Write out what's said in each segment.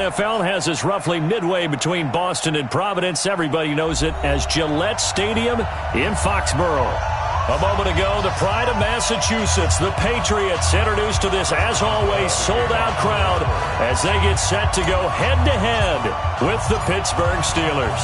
NFL has us roughly midway between Boston and Providence. Everybody knows it as Gillette Stadium in Foxborough. A moment ago, the pride of Massachusetts, the Patriots, introduced to this, as always, sold-out crowd as they get set to go head-to-head with the Pittsburgh Steelers.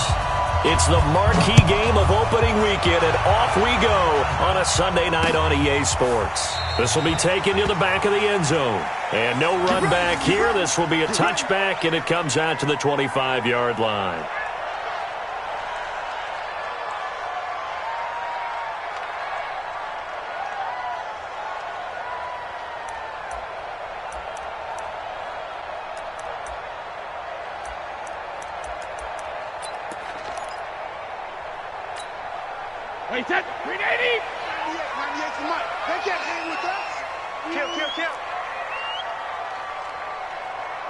It's the marquee game of opening weekend, and off we go on a Sunday night on EA Sports. This will be taken to the back of the end zone. And no run back here. This will be a touchback, and it comes out to the 25-yard line. Wait, that 380! 98's the mic. They can't hang with us. Kill.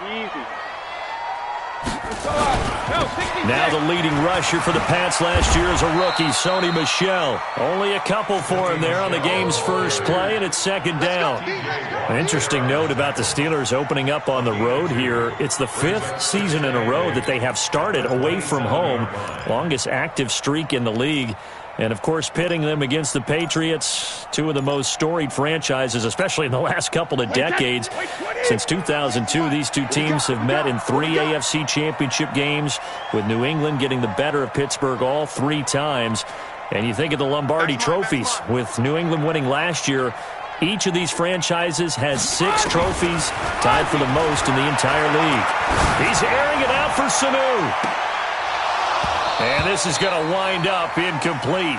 Easy. Now the leading rusher for the Pats last year is a rookie, Sony Michel. Only a couple for him there on the game's first play, and it's second down. An interesting note about the Steelers opening up on the road here. It's the 5th season in a row that they have started away from home. Longest active streak in the league. And, of course, pitting them against the Patriots, two of the most storied franchises, especially in the last couple of decades. Since 2002, these two teams have met in 3 AFC championship games, with New England getting the better of Pittsburgh all 3 times. And you think of the Lombardi trophies, with New England winning last year. Each of these franchises has 6 trophies, tied for the most in the entire league. He's airing it out for Sanu. And this is going to wind up incomplete.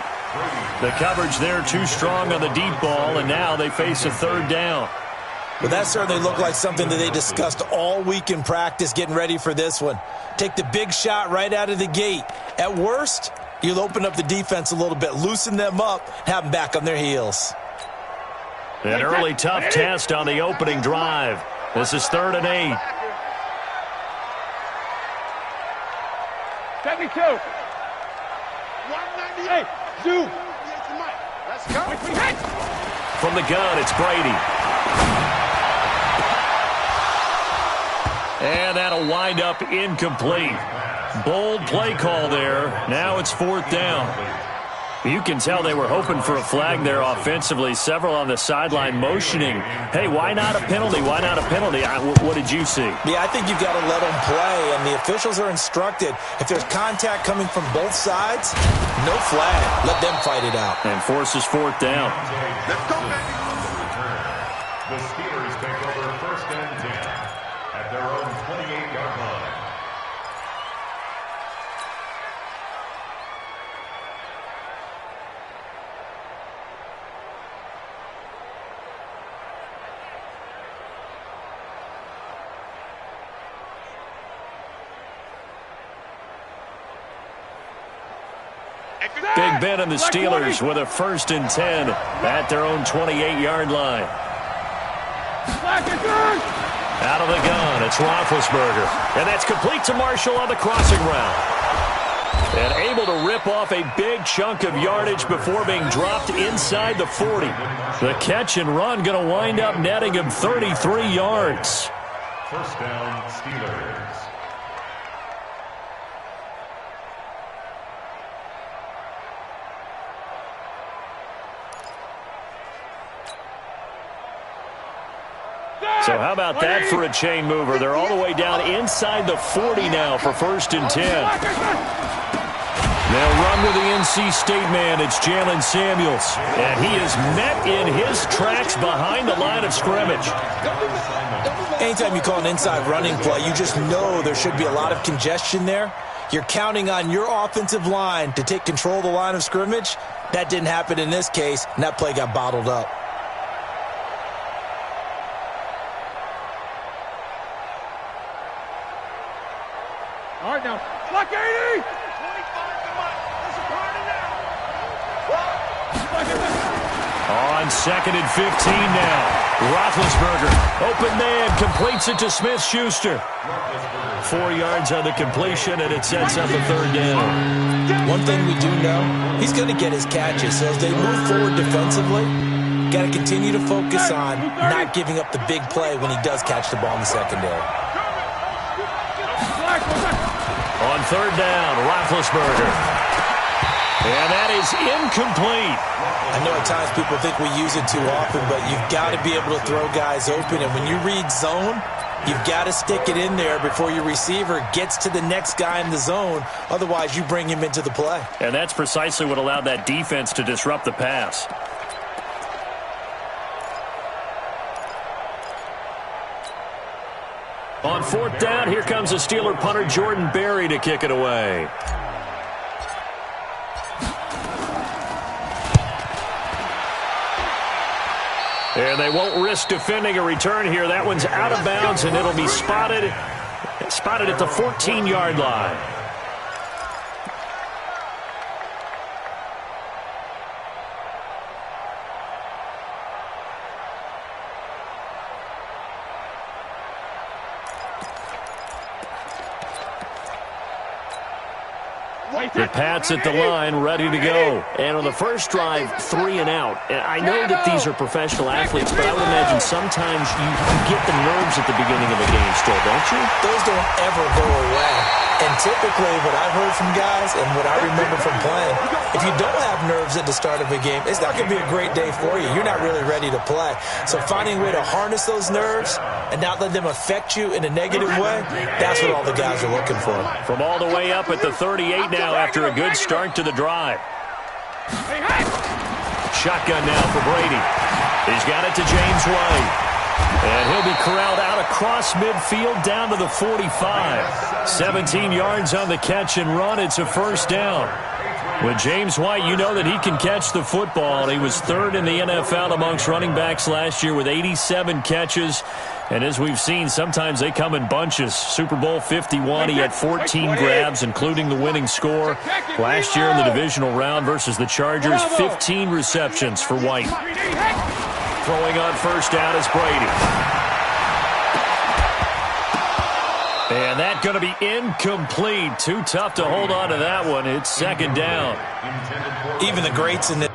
The coverage there too strong on the deep ball, and now they face a third down. Well, that certainly looked like something that they discussed all week in practice, getting ready for this one. Take the big shot right out of the gate. At worst, you'll open up the defense a little bit, loosen them up, have them back on their heels. An early tough test on the opening drive. This is 3rd and 8. 72. 198. Zoom. Let's go. From the gun, it's Brady. And that'll wind up incomplete. Bold play call there. Now it's 4th down. You can tell they were hoping for a flag there offensively. Several on the sideline motioning. Hey, why not a penalty? Why not a penalty? What did you see? Yeah, I think you've got to let them play, and the officials are instructed. If there's contact coming from both sides, no flag. Let them fight it out. And forces 4th down. Let's go, baby. The Steelers take over 1st and 10 at their own 28-yard line. Big Ben and the Steelers with a 1st and 10 at their own 28-yard line. Out of the gun, it's Roethlisberger. And that's complete to Marshall on the crossing route. And able to rip off a big chunk of yardage before being dropped inside the 40. The catch and run going to wind up netting him 33 yards. 1st down, Steelers. So how about that for a chain mover? They're all the way down inside the 40 now for 1st and 10. They'll run with the NC State man. It's Jalen Samuels. And he is met in his tracks behind the line of scrimmage. Anytime you call an inside running play, you just know there should be a lot of congestion there. You're counting on your offensive line to take control of the line of scrimmage. That didn't happen in this case, and that play got bottled up. All right, now. Block 80! 25 to Mike. That's a party now. On 2nd and 15 now. Roethlisberger, open man, completes it to Smith-Schuster. 4 yards on the completion, and it sets up a 3rd down. One thing we do know, he's going to get his catches. So as they move forward defensively, got to continue to focus on not giving up the big play when he does catch the ball in the secondary. On third down, Roethlisberger. And that is incomplete. I know at times people think we use it too often, but you've got to be able to throw guys open. And when you read zone, you've got to stick it in there before your receiver gets to the next guy in the zone. Otherwise, you bring him into the play. And that's precisely what allowed that defense to disrupt the pass. On fourth down, here comes the Steeler punter Jordan Berry to kick it away. And they won't risk defending a return here. That one's out of bounds, and it'll be spotted at the 14-yard line. The Pats at the line, ready to go. And on the first drive, 3 and out. And I know that these are professional athletes, but I would imagine sometimes you get the nerves at the beginning of the game still, don't you? Those don't ever go away. And typically, what I've heard from guys and what I remember from playing, if you don't have nerves at the start of a game, it's not going to be a great day for you. You're not really ready to play. So finding a way to harness those nerves and not let them affect you in a negative way, that's what all the guys are looking for. From all the way up at the 38 now after a good start to the drive. Shotgun now for Brady. He's got it to James White. And he'll be corralled out across midfield down to the 45. 17 yards on the catch and run. It's a first down. With James White, you know that he can catch the football. He was third in the NFL amongst running backs last year with 87 catches. And as we've seen, sometimes they come in bunches. Super Bowl 51, he had 14 grabs, including the winning score. Last year in the divisional round versus the Chargers, 15 receptions for White. Throwing on first down is Brady. And that's going to be incomplete. Too tough to hold on to that one. It's second down. Even the greats in the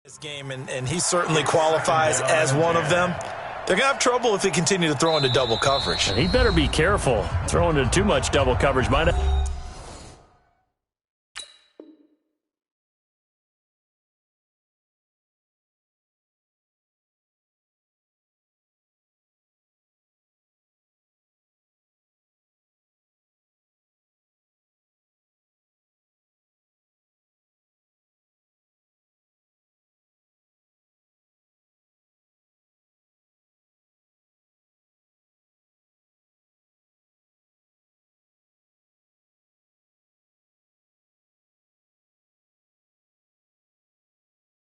this game, and he certainly qualifies as one of them. They're going to have trouble if they continue to throw into double coverage. And he better be careful. Throwing into too much double coverage might have...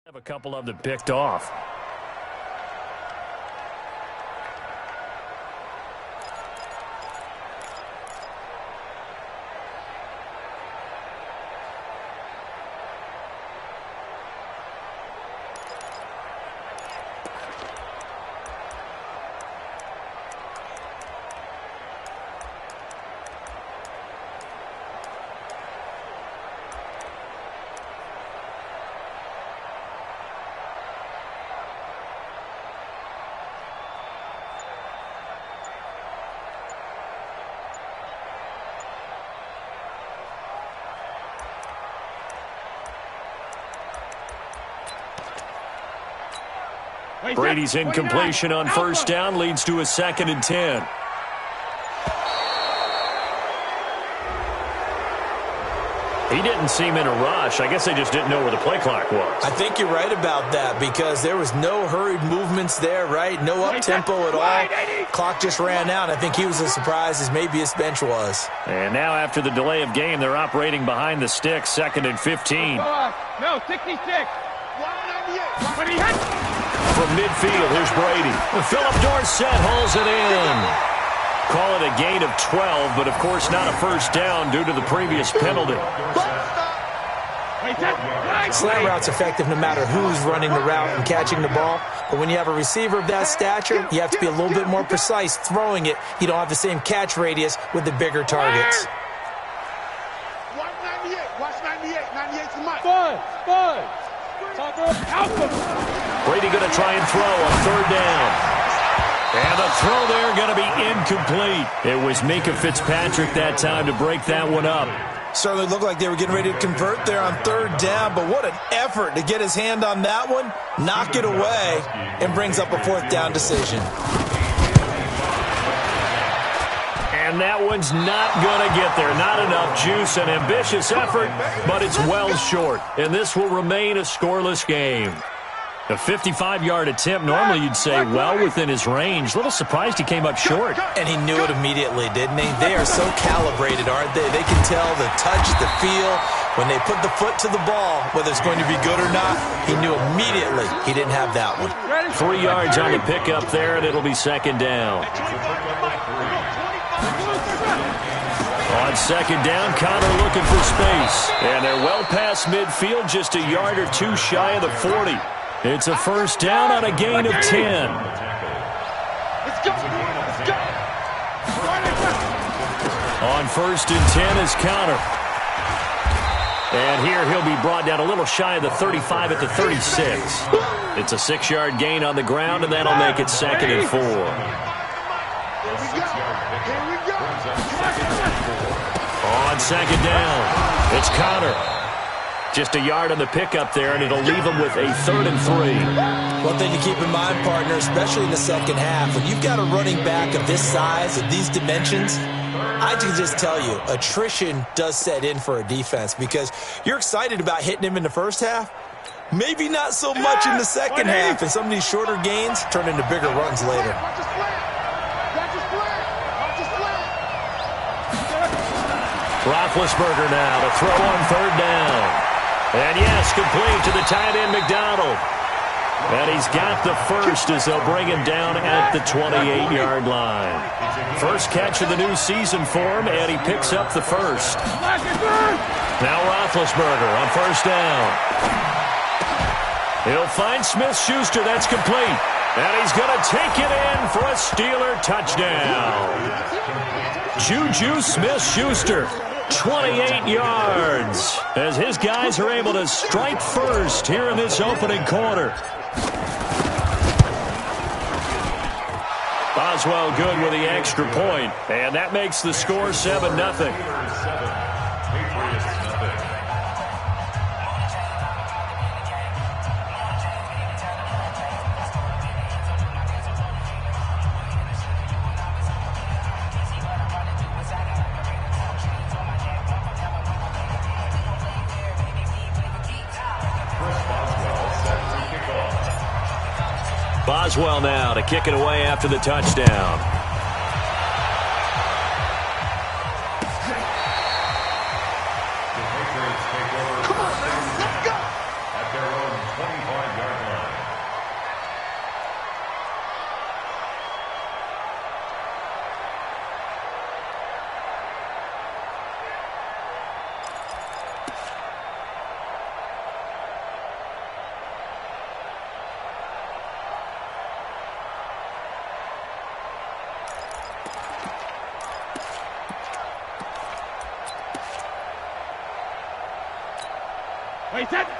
have a couple of them picked off. Brady's incompletion on first down leads to a 2nd and 10. He didn't seem in a rush. I guess they just didn't know where the play clock was. I think you're right about that because there was no hurried movements there, right? No up-tempo at all. Clock just ran out. I think he was as surprised as maybe his bench was. And now after the delay of game, they're operating behind the sticks, 2nd and 15. No, 66. 198. But he hit. From midfield, here's Brady. Philip Dorsett hauls it in. Call it a gain of 12, but of course not a first down due to the previous penalty. Slant route's effective no matter who's running the route and catching the ball. But when you have a receiver of that stature, you have to be a little bit more precise throwing it. You don't have the same catch radius with the bigger targets. 198. Watch 98. 98's the mic. Brady going to try and throw on 3rd down. And the throw there going to be incomplete. It was Minka Fitzpatrick that time to break that one up. Certainly looked like they were getting ready to convert there on 3rd down, but what an effort to get his hand on that one, knock it away, and brings up a 4th down decision. And that one's not going to get there. Not enough juice, an ambitious effort, but it's well short. And this will remain a scoreless game. A 55-yard attempt, normally you'd say well within his range. A little surprised he came up short. And he knew it immediately, didn't he? They are so calibrated, aren't they? They can tell the touch, the feel. When they put the foot to the ball, whether it's going to be good or not, he knew immediately he didn't have that one. 3 yards on the pickup there, and it'll be 2nd down. On 2nd down, Connor looking for space. And they're well past midfield, just a yard or 2 shy of the 40. It's a first down on a gain of 10. Let's go. Let's go. On 1st and 10 is Connor. And here he'll be brought down a little shy of the 35 at the 36. It's a 6-yard gain on the ground, and that'll make it 2nd and 4. Here we go. On 2nd down, it's Connor. Just a yard on the pickup there, and it'll leave them with a 3rd and 3. One thing to keep in mind, partner, especially in the second half, when you've got a running back of this size, of these dimensions, I can just tell you, attrition does set in for a defense because you're excited about hitting him in the first half. Maybe not so much in the second half, and some of these shorter gains turn into bigger runs later. Roethlisberger now to throw on 3rd down. And yes, complete to the tight end, McDonald. And he's got the first as they'll bring him down at the 28-yard line. First catch of the new season for him, and he picks up the first. Now Roethlisberger on 1st down. He'll find Smith-Schuster. That's complete. And he's going to take it in for a Steeler touchdown. Juju Smith-Schuster. 28 yards as his guys are able to strike first here in this opening quarter. Boswell good with the extra point, and that makes the score 7-0. Boswell now to kick it away after the touchdown. Come on, man. Let's go. At their own 25-yard line.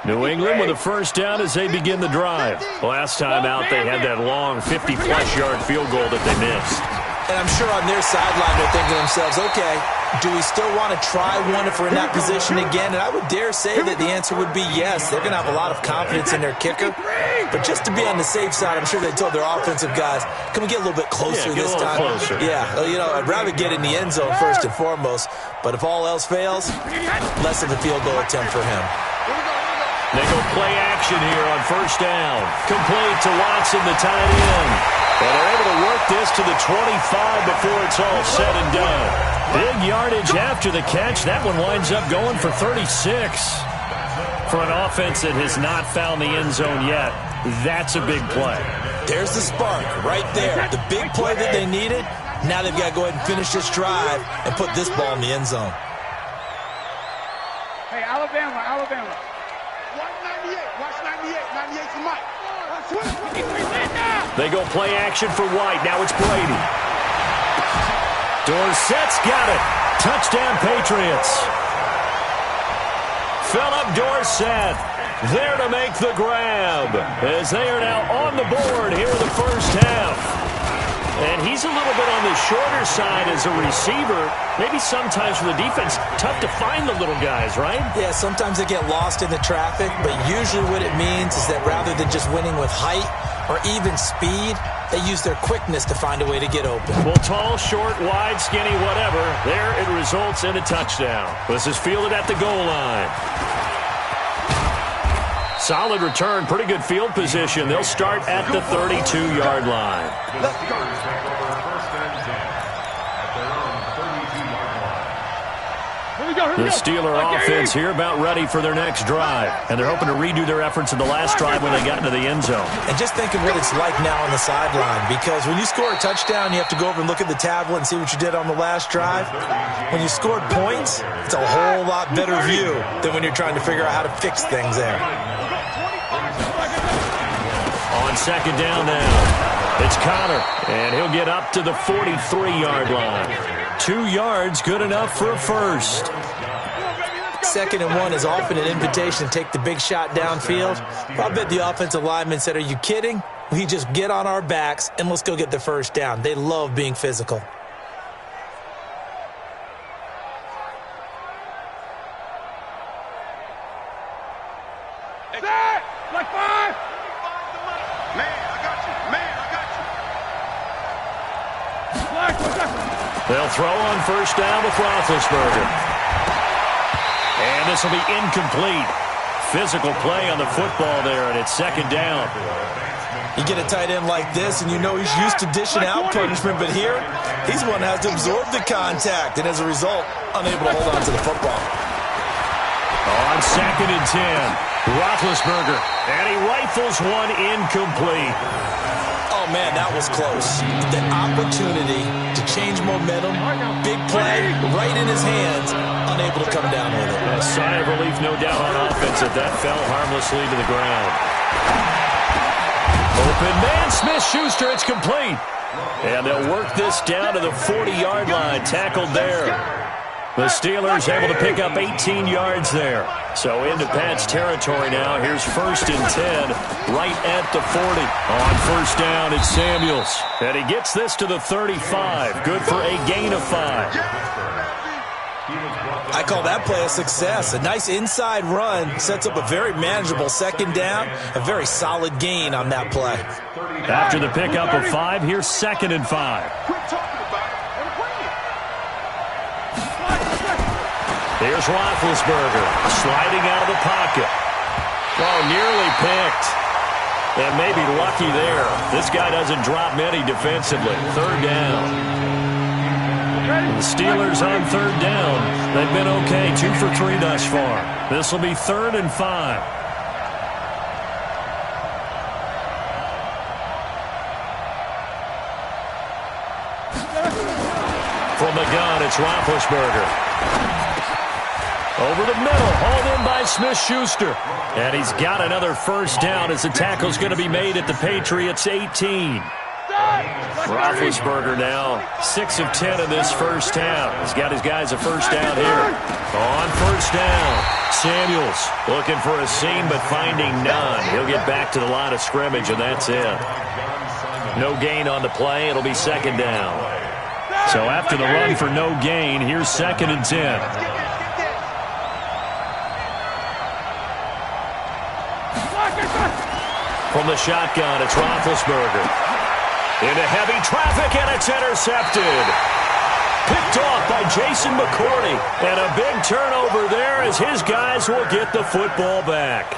New England with a first down as they begin the drive. Last time out, they had that long 50-plus yard field goal that they missed. And I'm sure on their sideline they're thinking to themselves, okay, Do we still want to try one if we're in that position again? And I would dare say that the answer would be yes. They're going to have a lot of confidence in their kicker. But just to be on the safe side, I'm sure they told their offensive guys, can we get a little bit closer this time? Closer. Yeah, you know, I'd rather get in the end zone first and foremost. But if all else fails, less of a field goal attempt for him. They go play action here on first down. Complete to Watson, the tight end. And they're able to work this to the 25 before it's all said and done. Big yardage after the catch. That one winds up going for 36. For an offense that has not found the end zone yet, that's a big play. There's the spark right there. The big play that they needed. Now they've got to go ahead and finish this drive and put this ball in the end zone. Hey, Alabama. 198. Watch 98. 98's the mic. They go play action for White. Now it's Brady. Dorsett's got it. Touchdown, Patriots. Philip Dorsett there to make the grab as they are now on the board here in the first half. And he's a little bit on the shorter side as a receiver. Maybe sometimes for the defense, tough to find the little guys, right? Yeah, sometimes they get lost in the traffic, but usually what it means is that rather than just winning with height or even speed, they use their quickness to find a way to get open. Well, tall, short, wide, skinny, whatever, there it results in a touchdown. This is fielded at the goal line. Solid return, pretty good field position. They'll start at the 32-yard line. The Steeler offense here about ready for their next drive. And they're hoping to redo their efforts in the last drive when they got into the end zone. And just think of what it's like now on the sideline. Because when you score a touchdown, you have to go over and look at the tablet and see what you did on the last drive. When you scored points, it's a whole lot better view than when you're trying to figure out how to fix things there. On second down now, it's Connor. And he'll get up to the 43-yard line. 2 yards, good enough for a first. 2nd and 1 is often an invitation to take the big shot downfield. I bet the offensive lineman said, are you kidding? We just get on our backs and let's go get the first down. They love being physical. Like 5. They'll throw on first down with Roethlisberger. And this will be incomplete. Physical play on the football there, and it's second down. You get a tight end like this, and you know he's used to dishing out punishment, but here, he's one that has to absorb the contact, and as a result, unable to hold on to the football. On second and 10, Roethlisberger, and he rifles one incomplete. Oh, man, that was close. The opportunity to change momentum, big play, right in his hands, unable to come down with it. A sigh of relief, no doubt, on offense if that fell harmlessly to the ground. Open man, Smith-Schuster, it's complete. And they'll work this down to the 40-yard line, tackled there. The Steelers able to pick up 18 yards there. So into Pat's territory now. Here's 1st and 10, right at the 40. On first down, it's Samuels. And he gets this to the 35. Good for a gain of 5. I call that play a success. A nice inside run sets up a very manageable 2nd down. A very solid gain on that play. After the pickup of 5, here's 2nd and 5. Here's Roethlisberger sliding out of the pocket. Oh, nearly picked. And maybe lucky there. This guy doesn't drop many defensively. 3rd down. The Steelers on 3rd down. They've been okay, 2 for 3 thus far. This will be 3rd and 5. From the gun, it's Roethlisberger. Over the middle, hauled in by Smith-Schuster. And he's got another first down as the tackle's going to be made at the Patriots' 18. Roethlisberger now 6 of 10 in this first half. He's got his guys a first down here. On first down, Samuels looking for a seam but finding none. He'll get back to the line of scrimmage, and that's it. No gain on the play. It'll be 2nd down. So after the run for no gain, here's 2nd and 10. From the shotgun, it's Roethlisberger. Into heavy traffic, and it's intercepted. Picked off by Jason McCourty. And a big turnover there as his guys will get the football back.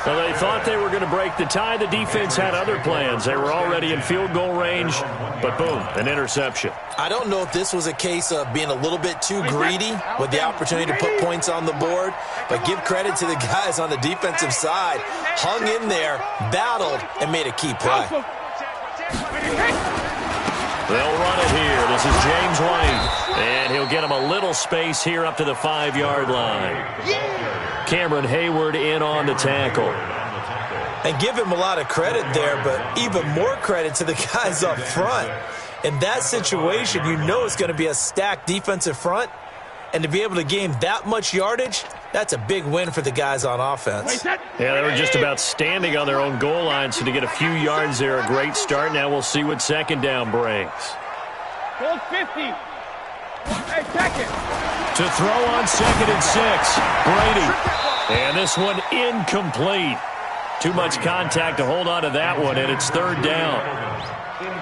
So they thought they were going to break the tie. The defense had other plans. They were already in field goal range, but boom, an interception. I don't know if this was a case of being a little bit too greedy with the opportunity to put points on the board, but give credit to the guys on the defensive side. Hung in there, battled, and made a key play. They'll run it here. This is James White, and he'll get him a little space here up to the 5-yard line. Cameron Hayward in on the tackle. And give him a lot of credit there, but even more credit to the guys up front. In that situation, you know it's going to be a stacked defensive front, and to be able to gain that much yardage, that's a big win for the guys on offense. Yeah, they were just about standing on their own goal line, so to get a few yards there, a great start. Now we'll see what 2nd down brings. Goal 50. Hey, second. To throw on 2nd and 6, Brady. And this one incomplete. Too much contact to hold on to that one, and it's 3rd down.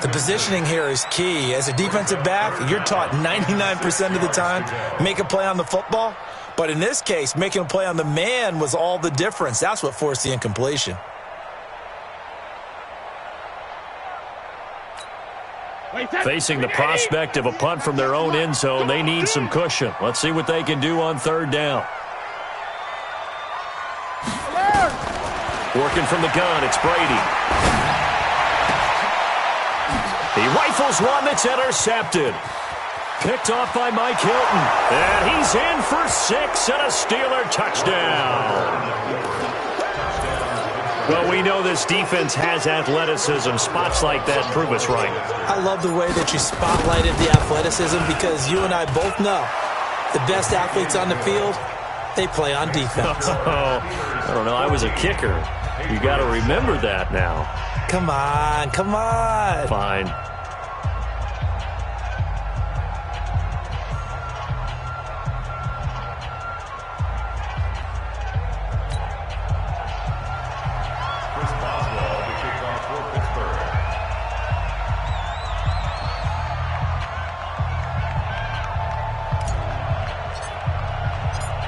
The positioning here is key. As a defensive back, you're taught 99% of the time, make a play on the football. But in this case, making a play on the man was all the difference. That's what forced the incompletion. Facing the prospect of a punt from their own end zone, they need some cushion. Let's see what they can do on 3rd down. Working from the gun, it's Brady. He rifles one that's intercepted. Picked off by Mike Hilton. And he's in for 6 and a Steeler touchdown. Well, we know this defense has athleticism. Spots like that prove us right. I love the way that you spotlighted the athleticism because you and I both know the best athletes on the field, they play on defense. I don't know. I was a kicker. You got to remember that now. Come on, come on. Fine.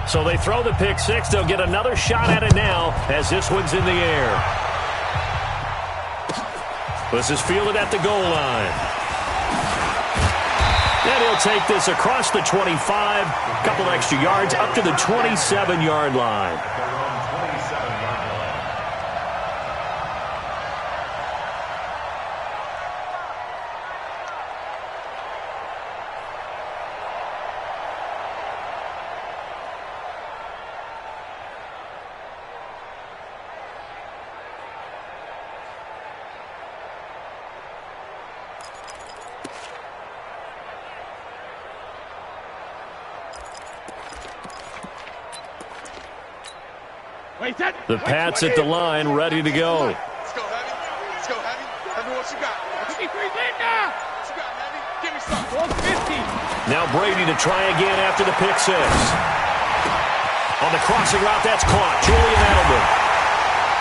So they throw the pick 6. They'll get another shot at it now as this one's in the air. This is fielded at the goal line. And he'll take this across the 25. A couple extra yards up to the 27-yard line. The Pats at the line, ready to go. Let's go, Heavy. Let's go, Heavy. Heavy, what you got? 53 in now. What you got, Heavy? Give me something. 50. Now Brady to try again after the pick 6. On the crossing route, that's caught. Julian Edelman.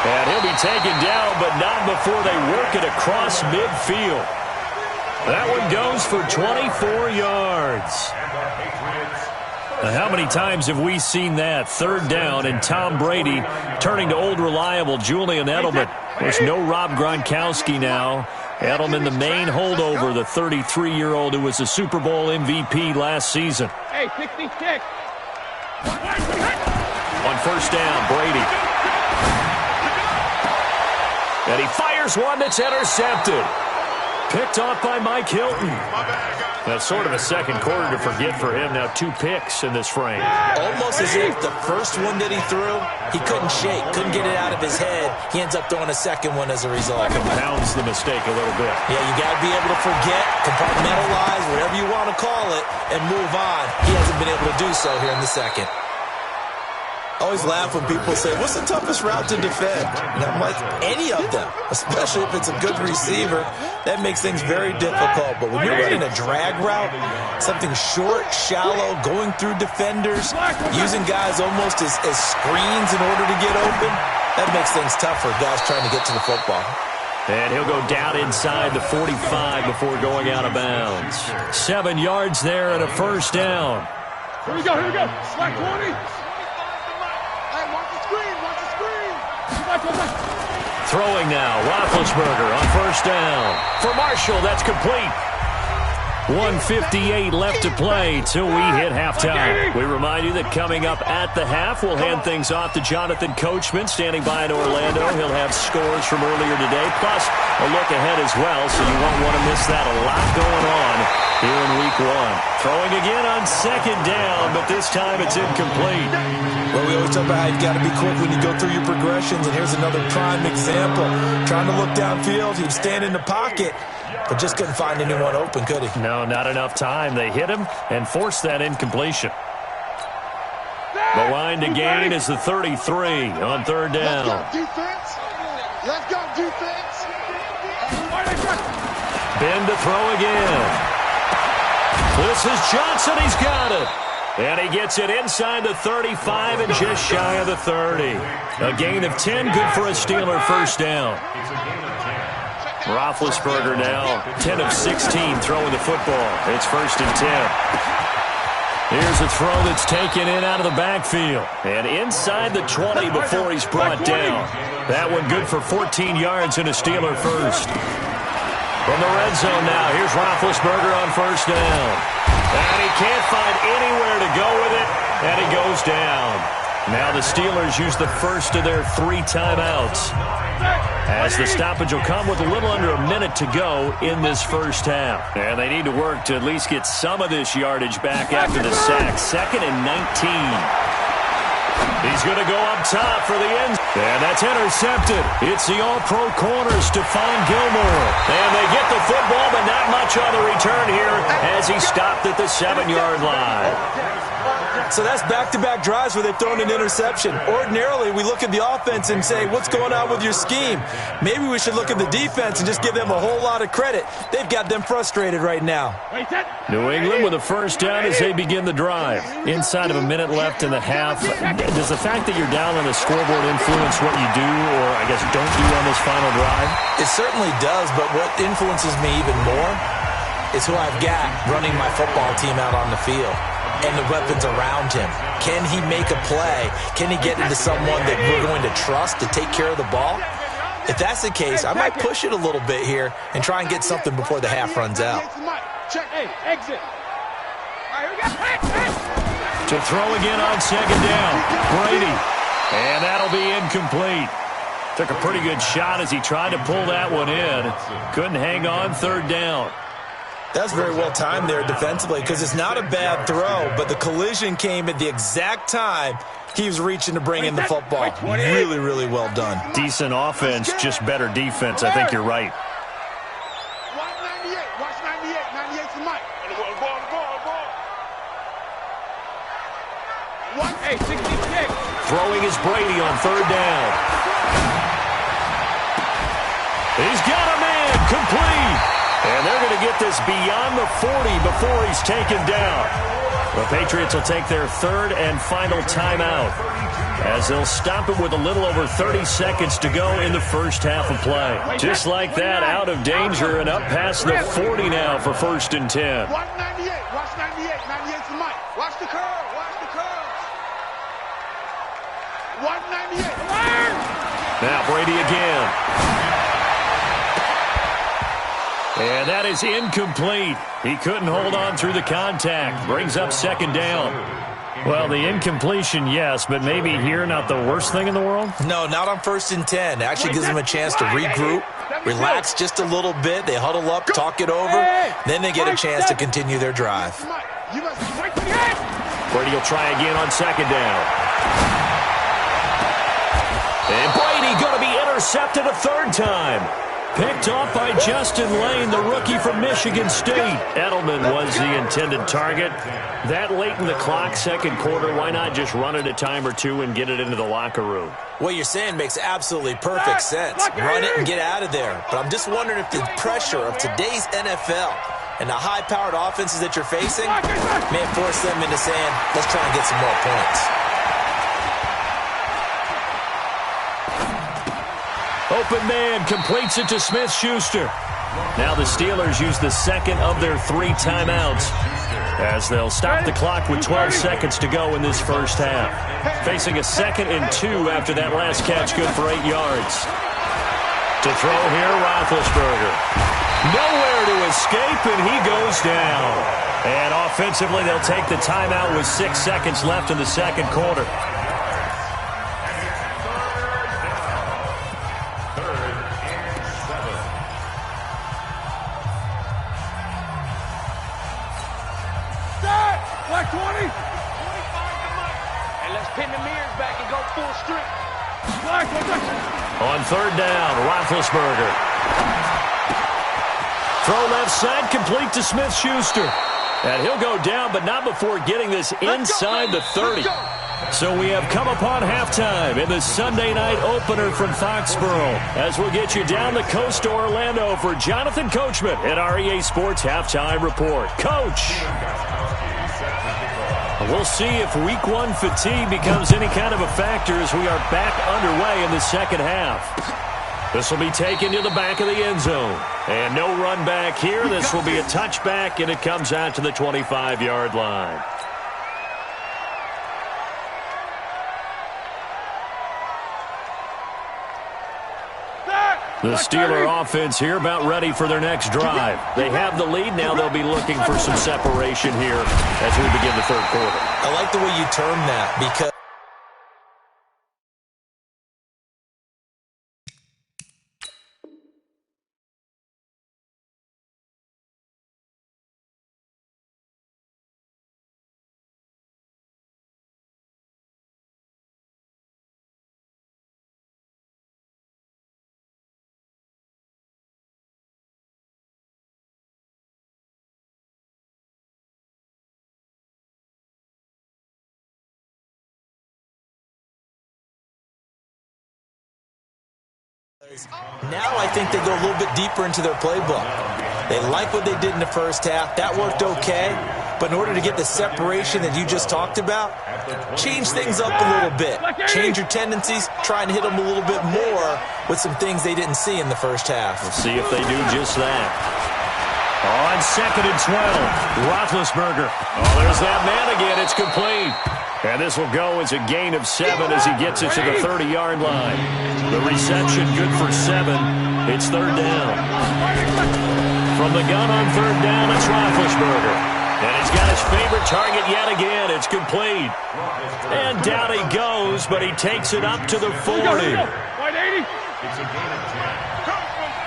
And he'll be taken down, but not before they work it across midfield. That one goes for 24 yards. How many times have we seen that? 3rd down, and Tom Brady turning to old reliable Julian Edelman. There's no Rob Gronkowski now. Edelman, the main holdover, the 33-year-old who was the Super Bowl MVP last season. Hey, 66. On 1st down, Brady. And he fires one that's intercepted. Picked off by Mike Hilton. That's sort of a second quarter to forget for him. Now 2 picks in this frame. Almost as if the first one that he threw, he couldn't shake, couldn't get it out of his head. He ends up throwing a second one as a result. Compounds the mistake a little bit. Yeah, you got to be able to forget, compartmentalize, whatever you want to call it, and move on. He hasn't been able to do so here in the second. Always laugh when people say, what's the toughest route to defend? And I'm like, any of them, especially if it's a good receiver. That makes things very difficult. But when you're running a drag route, something short, shallow, going through defenders, using guys almost as screens in order to get open, that makes things tough for guys trying to get to the football. And he'll go down inside the 45 before going out of bounds. 7 yards there and a first down. Here we go, here we go. Slack 20. Throwing now, Roethlisberger on first down. For Marshall, that's complete. 1:58 left to play till we hit halftime. We remind you that coming up at the half, we'll hand things off to Jonathan Coachman, standing by in Orlando. He'll have scores from earlier today, plus a look ahead as well, so you won't want to miss that. A lot going on here in week 1. Throwing again on second down, but this time it's incomplete. Well, we always talk about how you've got to be quick when you go through your progressions, and here's another prime example. Trying to look downfield, he'd stand in the pocket, but just couldn't find anyone open, could he? No, not enough time. They hit him and forced that incompletion. The line to gain is the 33 on third down. Let's go, defense. Let's go, defense. Ben to throw again. This is Johnson. He's got it. And he gets it inside the 35 and just shy of the 30. A gain of 10, good for a Steeler first down. Roethlisberger now 10 of 16 throwing the football. It's first and 10. Here's a throw that's taken in out of the backfield. And inside the 20 before he's brought down. That one good for 14 yards and a Steeler first. From the red zone now, here's Roethlisberger on first down. And he can't find anywhere to go with it, and he goes down. Now the Steelers use the first of their 3 timeouts, as the stoppage will come with a little under a minute to go in this first half. And they need to work to at least get some of this yardage back after the sack. 2nd and 19. He's going to go up top for the end. And that's intercepted. It's the all-pro corner, Stephon Gilmore. And they get the football, but not much on the return here as he stopped at the 7-yard line. So that's back-to-back drives where they've thrown an interception. Ordinarily, we look at the offense and say, what's going on with your scheme? Maybe we should look at the defense and just give them a whole lot of credit. They've got them frustrated right now. New England with a first down as they begin the drive. Inside of a minute left in the half. Does the fact that you're down on the scoreboard influence what you do, or I guess don't do on this final drive? It certainly does, but what influences me even more is who I've got running my football team out on the field. And the weapons around him. Can he make a play? Can he get into someone that we're going to trust to take care of the ball? If that's the case, I might push it a little bit here and try and get something before the half runs out. Check. Hey, exit. All right, here we go. To throw again on second down. Brady. And that'll be incomplete. Took a pretty good shot as he tried to pull that one in. Couldn't hang on, third down. That's very well timed there defensively, because it's not a bad throw, but the collision came at the exact time he was reaching to bring in the football. Really, really well done. Decent offense, just better defense. I think you're right. Watch 98. Watch 98. 98's the mic. Hey, 66. Throwing is Brady on third down. He's got a man, complete. And they're going to get this beyond the 40 before he's taken down. The Patriots will take their 3rd and final timeout, as they'll stop it with a little over 30 seconds to go in the first half of play. Just like that, out of danger and up past the 40 now for first and 10. Watch 98. Watch 98. 98's the mic. Watch the curve. Watch the curve. Watch 98. Now Brady again. And that is incomplete. He couldn't hold on through the contact. Brings up second down. Well, the incompletion, yes, but maybe here not the worst thing in the world? No, not on 1st and 10. It actually gives them a chance to regroup, relax just a little bit. They huddle up, talk it over. Then they get a chance to continue their drive. Brady will try again on second down. And Brady going to be intercepted a 3rd time. Picked off by Justin Lane, the rookie from Michigan State. Edelman was the intended target. That late in the clock, second quarter, why not just run it a time or two and get it into the locker room? What you're saying makes absolutely perfect sense. Run it and get out of there. But I'm just wondering if the pressure of today's NFL and the high-powered offenses that you're facing may force them into saying, let's try and get some more points. Open man completes it to Smith-Schuster. Now the Steelers use the second of their 3 timeouts as they'll stop the clock with 12 seconds to go in this first half. Facing a 2nd and 2 after that last catch, good for 8 yards. To throw here, Roethlisberger. Nowhere to escape, and he goes down. And offensively, they'll take the timeout with 6 seconds left in the second quarter. On third down, Roethlisberger. Throw left side, complete to Smith-Schuster. And he'll go down, but not before getting this inside the 30. So we have come upon halftime in the Sunday night opener from Foxborough, as we'll get you down the coast to Orlando for Jonathan Coachman at our EA Sports Halftime Report. Coach! We'll see if Week 1 fatigue becomes any kind of a factor as we are back underway in the second half. This will be taken to the back of the end zone. And no run back here. This will be a touchback, and it comes out to the 25-yard line. The Steeler offense here about ready for their next drive. They have the lead. Now they'll be looking for some separation here as we begin the third quarter. I like the way you term that because now I think they go a little bit deeper into their playbook. They like what they did in the first half. That worked okay. But in order to get the separation that you just talked about, change things up a little bit. Change your tendencies. Try and hit them a little bit more with some things they didn't see in the first half. We'll see if they do just that. On 2nd and 12, Roethlisberger. Oh, there's that man again. It's complete. And this will go as a gain of 7 as he gets it to the 30-yard line. The reception good for 7. It's third down. From the gun on third down, it's Roethlisberger. And he's got his favorite target yet again. It's complete. And down he goes, but he takes it up to the 40. It's a gain of 10.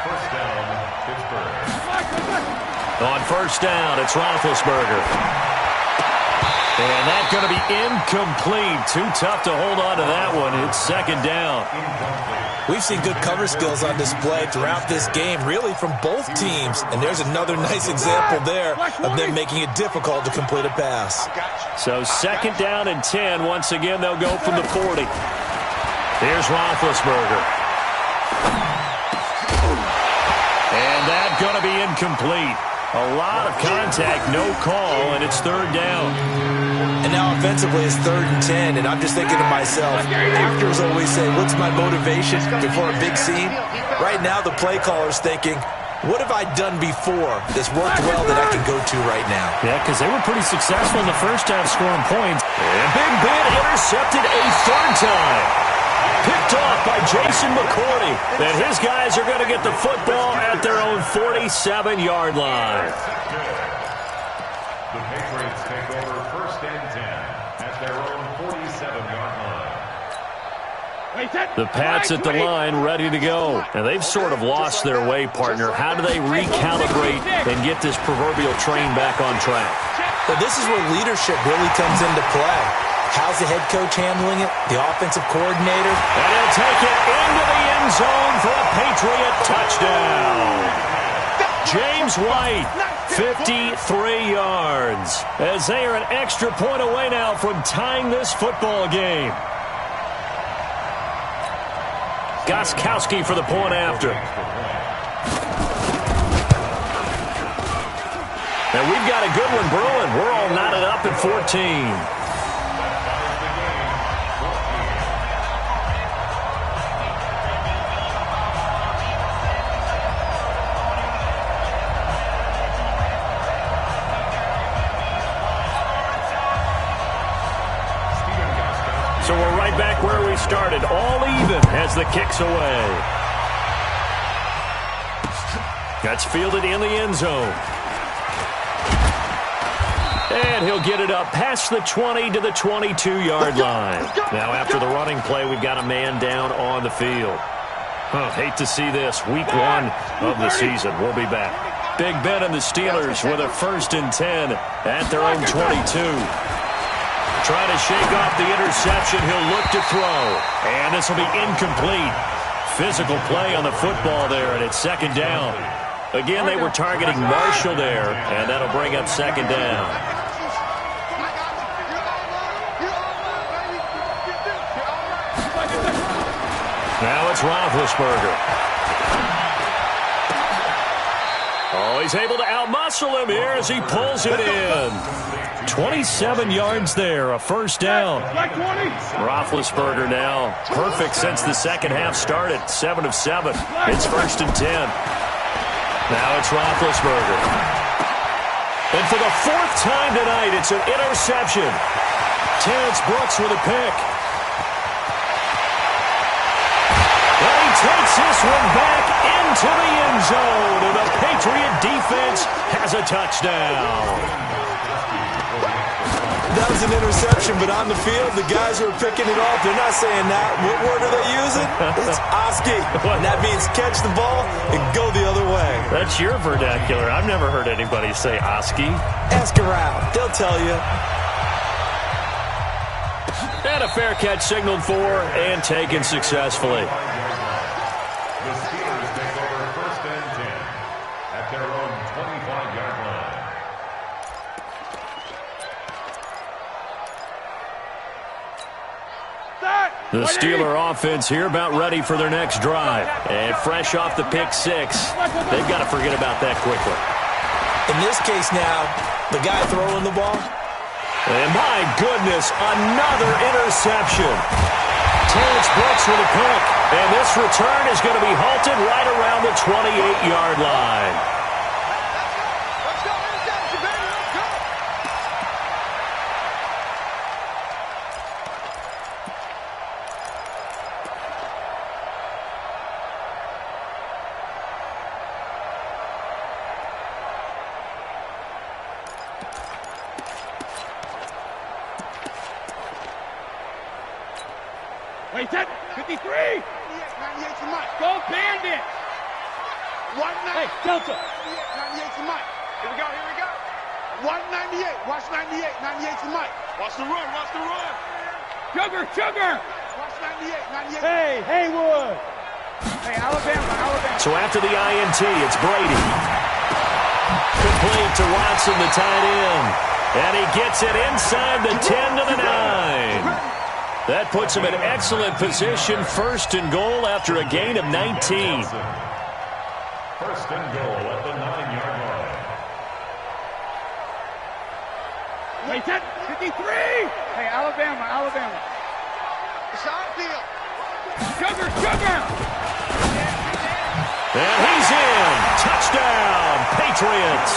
First down, Pittsburgh. On first down, it's Roethlisberger. And that's going to be incomplete. Too tough to hold on to that one. It's second down. We've seen good cover skills on display throughout this game, really from both teams. And there's another nice example there of them making it difficult to complete a pass. So second down and 10. Once again, they'll go from the 40. Here's Roethlisberger. And that's going to be incomplete. A lot of contact, no call, and it's third down. And now offensively it's 3rd and 10, and I'm just thinking to myself, actors always say, what's my motivation before a big scene? Right now the play caller's thinking, what have I done before that's worked well that I can go to right now? Yeah, because they were pretty successful in the first half scoring points. And Big Ben intercepted a third time. Picked off by Jason McCourty. And his guys are going to get the football at their own 47-yard line. The Patriots take over first and 10 at their own 47-yard line. The Pats at the line ready to go. And they've sort of lost their way, partner. How do they recalibrate and get this proverbial train back on track? Well, this is where leadership really comes into play. How's the head coach handling it? The offensive coordinator? And he'll take it into the end zone for a Patriot touchdown. James White, 53 yards, as they are an extra point away now from tying this football game. Gostkowski for the point after. And we've got a good one brewing. We're all knotted up at 14. So we're right back where we started, all even as the kick's away. That's fielded in the end zone. And he'll get it up past the 20 to the 22-yard line. Now after the running play, we've got a man down on the field. Hate to see this. Week 1 of the season. We'll be back. Big Ben and the Steelers with a 1st and 10 at their own 22. Trying to shake off the interception. He'll look to throw. And this will be incomplete. Physical play on the football there, and it's 2nd down. Again, they were targeting Marshall there, and that'll bring up 2nd down. Now it's Roethlisberger. Oh, he's able to outmuscle him here as he pulls it in. 27 yards there, a 1st down. Roethlisberger now perfect since the second half started. 7 of 7. It's 1st and 10. Now it's Roethlisberger. And for the 4th time tonight, it's an interception. Terrence Brooks with a pick. And he takes this one back into the end zone, and the Patriot defense has a touchdown. That was an interception, but on the field, the guys who are picking it off, they're not saying that. What word are they using? It's Oski. And that means catch the ball and go the other way. That's your vernacular. I've never heard anybody say Oski. Ask around. They'll tell you. And a fair catch signaled for and taken successfully. The Steelers take over 1st and 10 at their own 25-yard line. The Steeler offense here about ready for their next drive. And fresh off the pick 6, they've got to forget about that quickly. In this case now, the guy throwing the ball. And my goodness, another interception. Terrence Brooks with a pick. And this return is going to be halted right around the 28-yard line. Wait, that 53! 98 to Mike. Go Bandit! Hey, Delta! 98 to Mike. Here we go. 198. Watch 98. 98 to Mike. Watch the run. Sugar! Watch 98. 98. Hey, Haywood! Hey, Alabama. So after the INT, it's Brady. Complete to Watson, the tight end. And he gets it inside the 10 to the 9. That puts him in excellent position, 1st and goal after a gain of 19. 1st and goal at the 9-yard line. Wait, that 53! Hey, Alabama. Shot field. Sugar! And he's in. Touchdown, Patriots.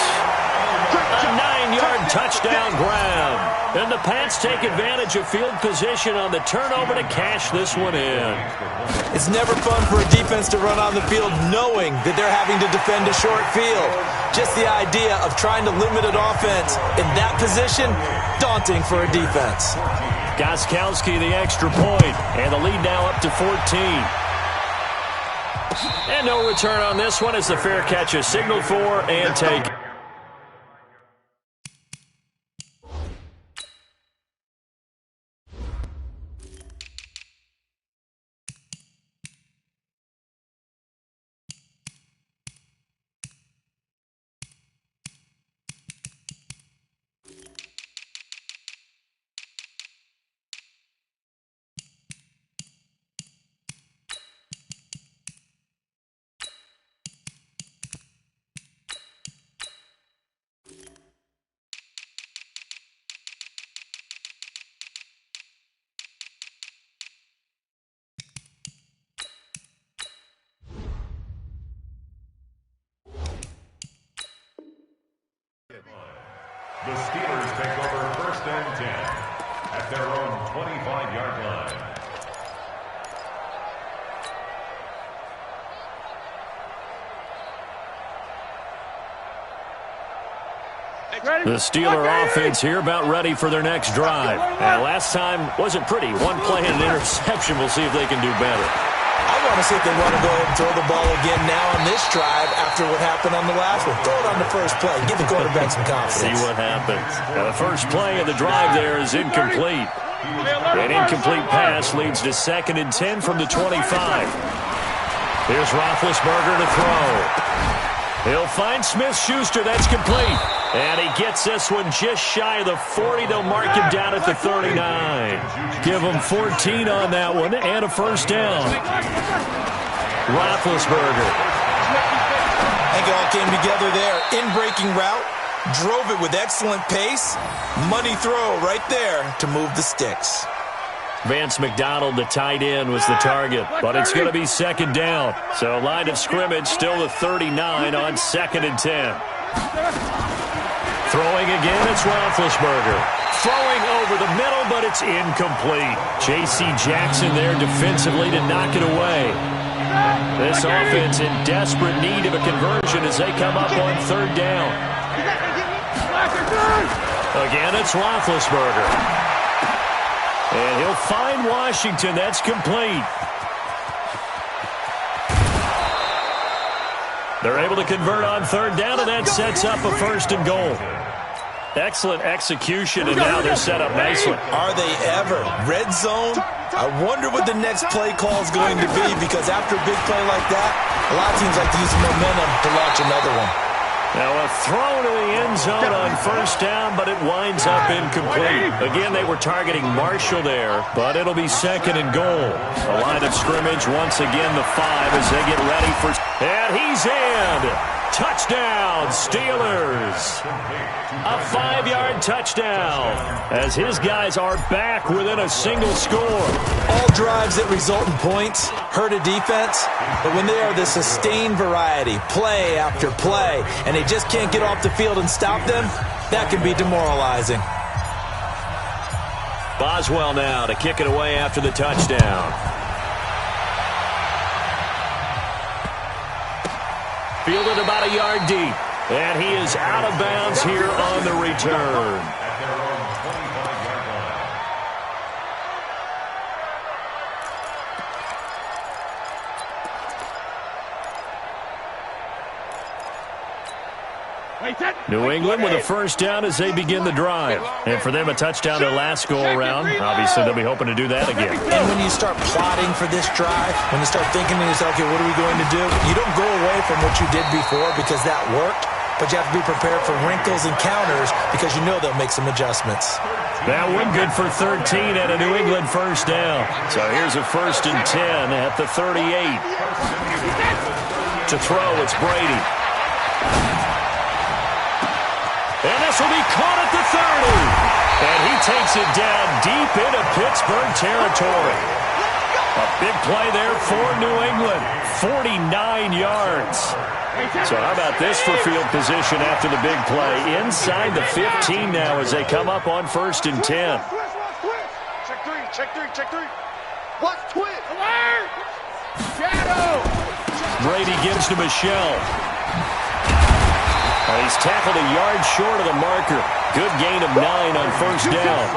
A 9-yard touchdown grab. And the Pats take advantage of field position on the turnover to cash this one in. It's never fun for a defense to run on the field knowing that they're having to defend a short field. Just the idea of trying to limit an offense in that position, daunting for a defense. Gostkowski the extra point, and the lead now up to 14. And no return on this one as the fair catch is signaled for and taken. The Steelers take over first and 10 at their own 25-yard line. The Steeler offense here about ready for their next drive. Last time wasn't pretty. One play and an interception. We'll see if they can do better. I want to see if they want to go ahead and throw the ball again now on this drive after what happened on the last one. Throw it on the first play. Give the quarterback some confidence. See what happens. Now the first play of the drive there is incomplete. An incomplete pass leads to 2nd and 10 from the 25. Here's Roethlisberger to throw. He'll find Smith-Schuster. That's complete. And he gets this one just shy of the 40. They'll mark him down at the 39. Give him 14 on that one and a first down. Roethlisberger. I think it all came together there. In-breaking route. Drove it with excellent pace. Money throw right there to move the sticks. Vance McDonald, the tight end, was the target, but it's going to be 2nd down. So line of scrimmage still the 39 on 2nd and 10. Throwing again, it's Roethlisberger. Throwing over the middle, but it's incomplete. J.C. Jackson there defensively to knock it away. This offense in desperate need of a conversion as they come up on 3rd down. Again, it's Roethlisberger. And he'll find Washington. That's complete. They're able to convert on 3rd down, and that sets up a 1st and goal. Excellent execution, and now they're set up nicely. Are they ever? Red zone? I wonder what the next play call is going to be, because after a big play like that, a lot of teams like to use momentum to launch another one. Now a throw to the end zone on 1st down, but it winds up incomplete. Again, they were targeting Marshall there, but it'll be 2nd and goal. A line of scrimmage, once again the 5 as they get ready for... And he's in! Touchdown, Steelers! A 5-yard touchdown as his guys are back within a single score. All drives that result in points hurt a defense, but when they are the sustained variety, play after play, and they just can't get off the field and stop them, that can be demoralizing. Boswell now to kick it away after the touchdown. Fielded about a yard deep. And he is out of bounds here on the return. New England with a 1st down as they begin the drive. And for them, a touchdown their last go-around. Obviously, they'll be hoping to do that again. And when you start plotting for this drive, when you start thinking to yourself, okay, what are we going to do? You don't go away from what you did before because that worked, but you have to be prepared for wrinkles and counters because you know they'll make some adjustments. That one good for 13 and a New England 1st down. So here's a 1st and 10 at the 38. To throw, it's Brady. And this will be caught at the 30. And he takes it down deep into Pittsburgh territory. A big play there for New England. 49 yards. So how about this for field position after the big play? Inside the 15 now as they come up on 1st and 10. Check three. Watch twist. Alert! Shadow! Brady gives to Michelle. He's tackled a yard short of the marker. Good gain of 9 on 1st down.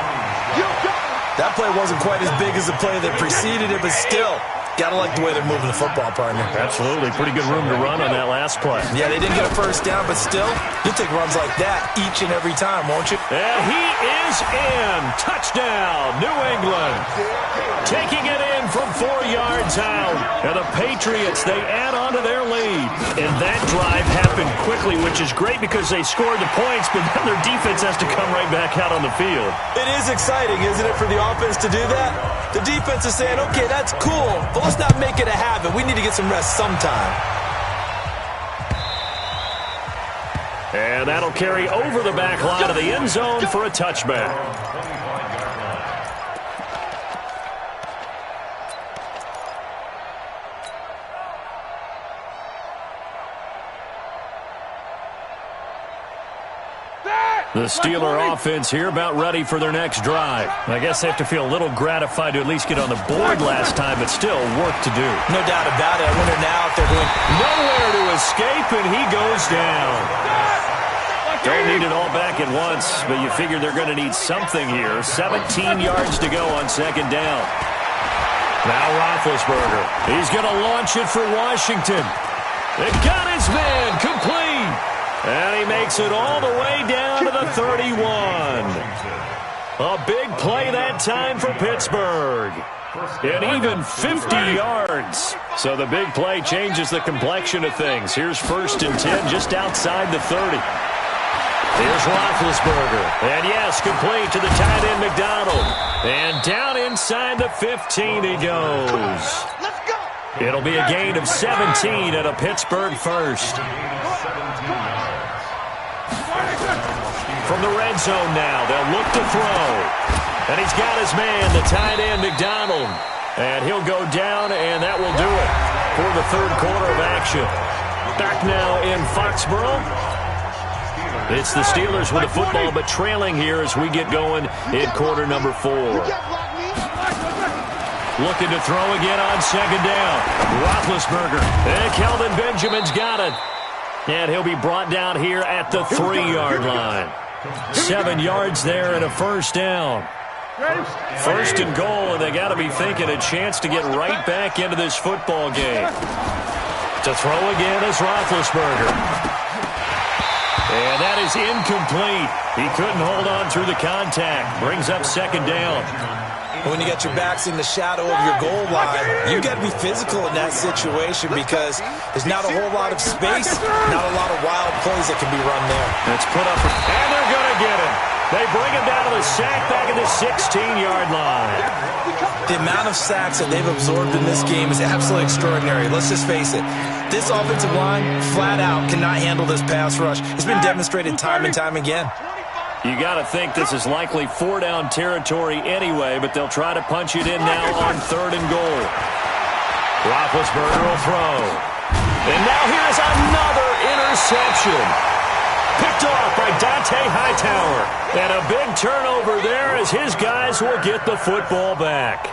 That play wasn't quite as big as the play that preceded it, but still, gotta like the way they're moving the football, partner. Absolutely. Pretty good room to run on that last play. Yeah, they didn't get a 1st down, but still, you'll take runs like that each and every time, won't you? And he is in. Touchdown, New England. Taking it in from 4 yards out. And the Patriots, they add on to their lead. And that drive happened quickly, which is great because they scored the points, but then their defense has to come right back out on the field. It is exciting, isn't it, for the offense to do that? The defense is saying, okay, that's cool, but let's not make it a habit. We need to get some rest sometime. And that'll carry over the back line of the end zone for a touchback. Set! The Steeler offense here about ready for their next drive. I guess they have to feel a little gratified to at least get on the board last time, but still work to do. No doubt about it. I wonder now if they're going nowhere to escape, and he goes down. Don't need it all back at once, but you figure they're going to need something here. 17 yards to go on second down. Now Roethlisberger. He's going to launch it for Washington. It got his man complete. And he makes it all the way down to the 31. A big play that time for Pittsburgh. And even 50 yards. So the big play changes the complexion of things. Here's 1st and 10 just outside the 30. Here's Roethlisberger. And yes, complete to the tight end McDonald. And down inside the 15 he goes. It'll be a gain of 17 at a Pittsburgh first. From the red zone now, they'll look to throw. And he's got his man, the tight end McDonald. And he'll go down, and that will do it for the third quarter of action. Back now in Foxborough. It's the Steelers with the football, but trailing here as we get going in quarter number 4. Looking to throw again on second down. Roethlisberger. And Kelvin Benjamin's got it. And he'll be brought down here at the 3-yard line. 7 yards there and a first down. 1st and goal, and they got to be thinking a chance to get right back into this football game. To throw again is Roethlisberger. And that is incomplete. He couldn't hold on through the contact. Brings up second down. When you got your backs in the shadow of your goal line, you got to be physical in that situation because there's not a whole lot of space, not a lot of wild plays that can be run there. It's put up, and they're going to get him. They bring him down to the sack back at the 16-yard line. The amount of sacks that they've absorbed in this game is absolutely extraordinary. Let's just face it. This offensive line, flat out, cannot handle this pass rush. It's been demonstrated time and time again. You got to think this is likely 4-down territory anyway, but they'll try to punch it in now on 3rd and goal. Roethlisberger will throw. And now here's another interception. Picked off by Dante Hightower. And a big turnover there as his guys will get the football back.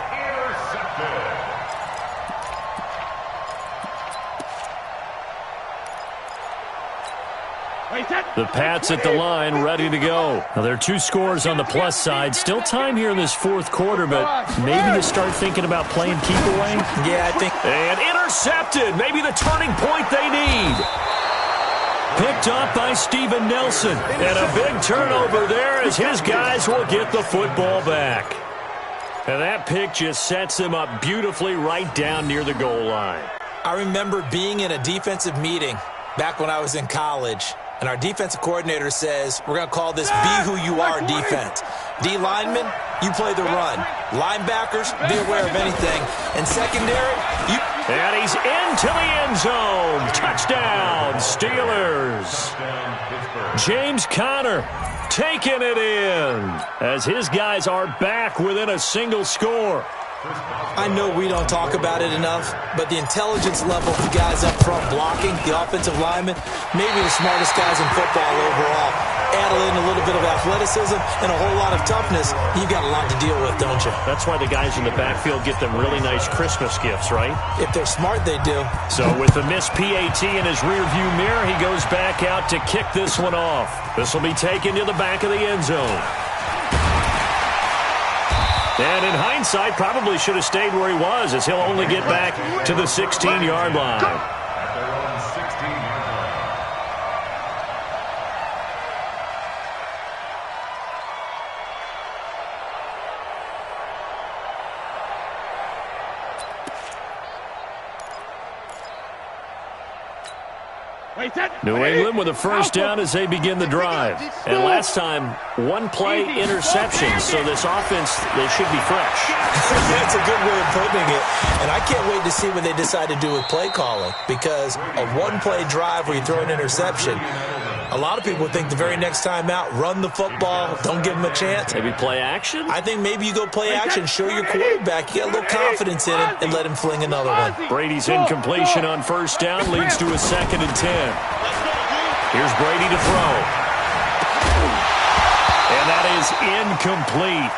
The Pats at the line, ready to go. Now, there are 2 scores on the plus side. Still time here in this 4th quarter, but maybe you start thinking about playing keep away. Yeah, I think. And intercepted. Maybe the turning point they need. Picked up by Steven Nelson. And a big turnover there as his guys will get the football back. And that pick just sets them up beautifully right down near the goal line. I remember being in a defensive meeting back when I was in college. And our defensive coordinator says, we're going to call this be who you are defense. D linemen, you play the run. Linebackers, be aware of anything. And secondary, you... And he's into the end zone. Touchdown, Steelers. James Conner taking it in as his guys are back within a single score. I know we don't talk about it enough, but the intelligence level of the guys up front blocking, the offensive linemen, maybe the smartest guys in football overall. Add in a little bit of athleticism and a whole lot of toughness, you got a lot to deal with, don't you? That's why the guys in the backfield get them really nice Christmas gifts, right? If they're smart, they do. So with the missed PAT in his rearview mirror, he goes back out to kick this one off. This will be taken to the back of the end zone. And in hindsight, probably should have stayed where he was, as he'll only get back to the 16-yard line. New England with a first down as they begin the drive. And last time, 1-play interception, so this offense, they should be fresh. That's a good way of putting it. And I can't wait to see what they decide to do with play calling, because a 1-play drive where you throw an interception, a lot of people think the very next time out, run the football, don't give them a chance. Maybe play action? I think maybe you go play action, show your quarterback, you get a little confidence in him, and let him fling another one. Brady's incompletion on first down leads to a 2nd and 10. Here's Brady to throw. is incomplete.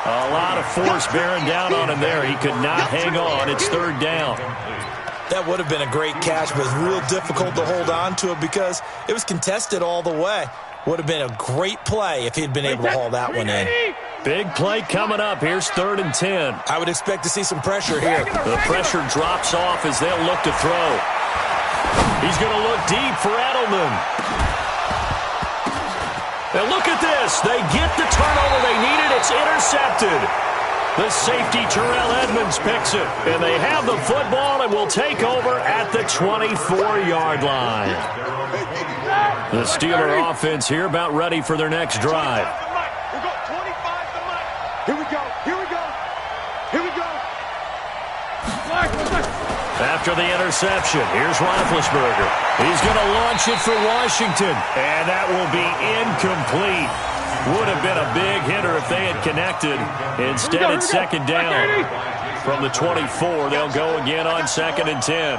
A lot of force bearing down on him there. He could not hang on. It's third down. That would have been a great catch, but it was real difficult to hold on to it because it was contested all the way. Would have been a great play if he'd been able to haul that one in. Big play coming up. Here's 3rd and 10. I would expect to see some pressure here. The pressure drops off as they'll look to throw. He's going to look deep for Edelman. And look at this. They get the turnover they needed. It's intercepted. The safety, Terrell Edmonds, picks it. And they have the football and will take over at the 24-yard line. The Steeler offense here about ready for their next drive. Here we go. Here we go. Here we go. After the interception, here's Roethlisberger. He's going to launch it for Washington. And that will be incomplete. Would have been a big hitter if they had connected. Instead, it's second down. From the 24, they'll go again on 2nd and 10.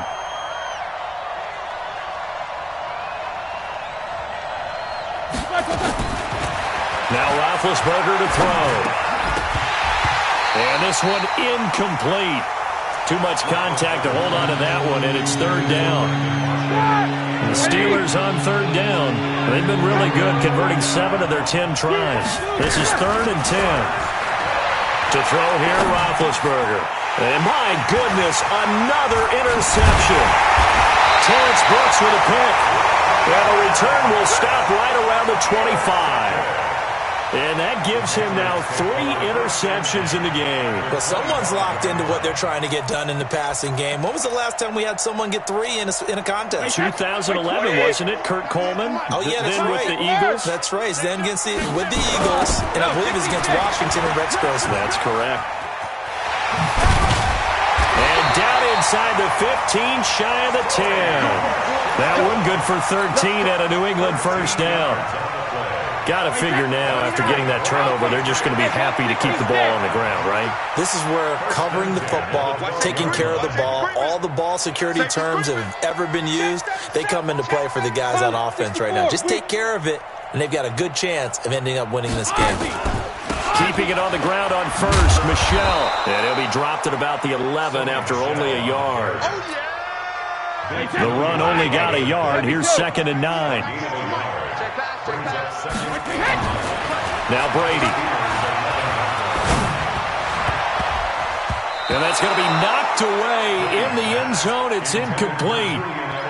Now Roethlisberger to throw. And this one incomplete. Too much contact to hold on to that one, and it's third down. The Steelers on third down. They've been really good, converting 7 of their 10 tries. This is 3rd and 10. To throw here, Roethlisberger. And my goodness, another interception. Terrence Brooks with a pick. And the return will stop right around the 25. And that gives him now 3 interceptions in the game. Well, someone's locked into what they're trying to get done in the passing game. When was the last time we had someone get 3 in a contest? 2011, wasn't it? Kurt Coleman? Oh, yeah, that's then right. With the Eagles? That's right. Then with the Eagles, and I believe it's against Washington and Rex Grossman. That's correct. And down inside the 15, shy of the 10. That one good for 13 at a New England first down. Got to figure now, after getting that turnover, they're just going to be happy to keep the ball on the ground, right? This is where covering the football, taking care of the ball, all the ball security terms that have ever been used, they come into play for the guys on offense right now. Just take care of it, and they've got a good chance of ending up winning this game. Keeping it on the ground on first, Michel. And he'll be dropped at about the 11 after only a yard. The run only got a yard. Here's 2nd and 9. Now Brady. And that's going to be knocked away in the end zone. It's incomplete.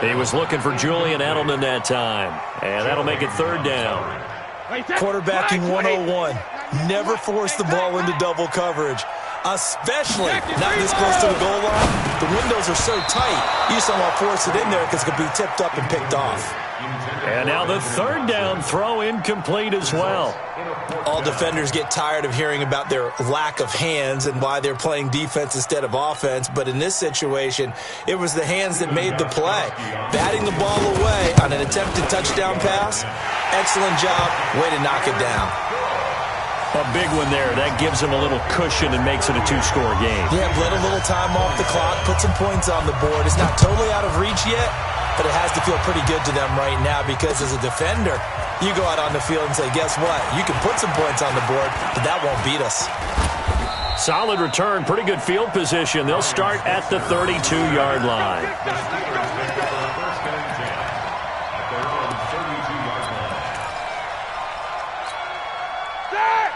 He was looking for Julian Edelman that time. And that'll make it third down. Quarterbacking 101. Never force the ball into double coverage. Especially not this close to the goal line. The windows are so tight, you just don't want to force it in there because it could be tipped up and picked off. And now the third down throw incomplete as well. All defenders get tired of hearing about their lack of hands and why they're playing defense instead of offense. But in this situation, it was the hands that made the play. Batting the ball away on an attempted touchdown pass. Excellent job. Way to knock it down. A big one there. That gives them a little cushion and makes it a 2-score game. Yeah, let a little time off the clock, put some points on the board. It's not totally out of reach yet, but it has to feel pretty good to them right now because as a defender, you go out on the field and say, guess what? You can put some points on the board, but that won't beat us. Solid return, pretty good field position. They'll start at the 32-yard line.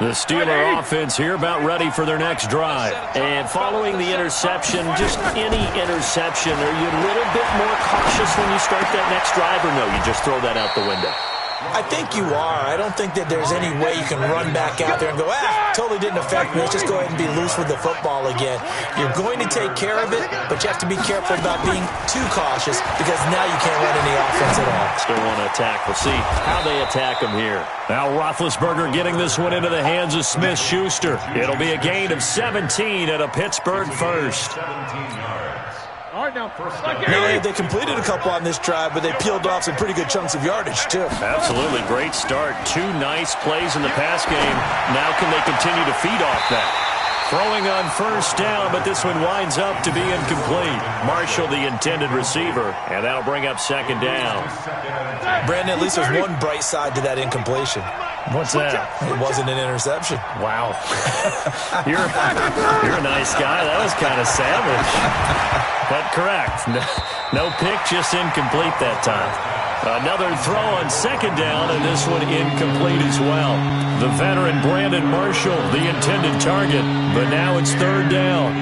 The Steeler offense here about ready for their next drive. And following the interception, just any interception, are you a little bit more cautious when you start that next drive, or no, you just throw that out the window? I think you are. I don't think that there's any way you can run back out there and go, totally didn't affect me. Let's just go ahead and be loose with the football again. You're going to take care of it, but you have to be careful about being too cautious because now you can't run any offense at all. Still want to attack. We'll see how they attack him here. Now Roethlisberger getting this one into the hands of Smith-Schuster. It'll be a gain of 17 at a Pittsburgh first. Now, they completed a couple on this drive, but they peeled off some pretty good chunks of yardage, too. Absolutely. Great start. 2 nice plays in the pass game. Now can they continue to feed off that? Throwing on first down, but this one winds up to be incomplete. Marshall, the intended receiver, and that'll bring up second down. Brandon, at least there's one bright side to that incompletion. What's that? It wasn't an interception. Wow. You're a nice guy. That was kind of savage. But correct. No pick, just incomplete that time. Another throw on second down, and this one incomplete as well. The veteran Brandon Marshall, the intended target, but now it's third down.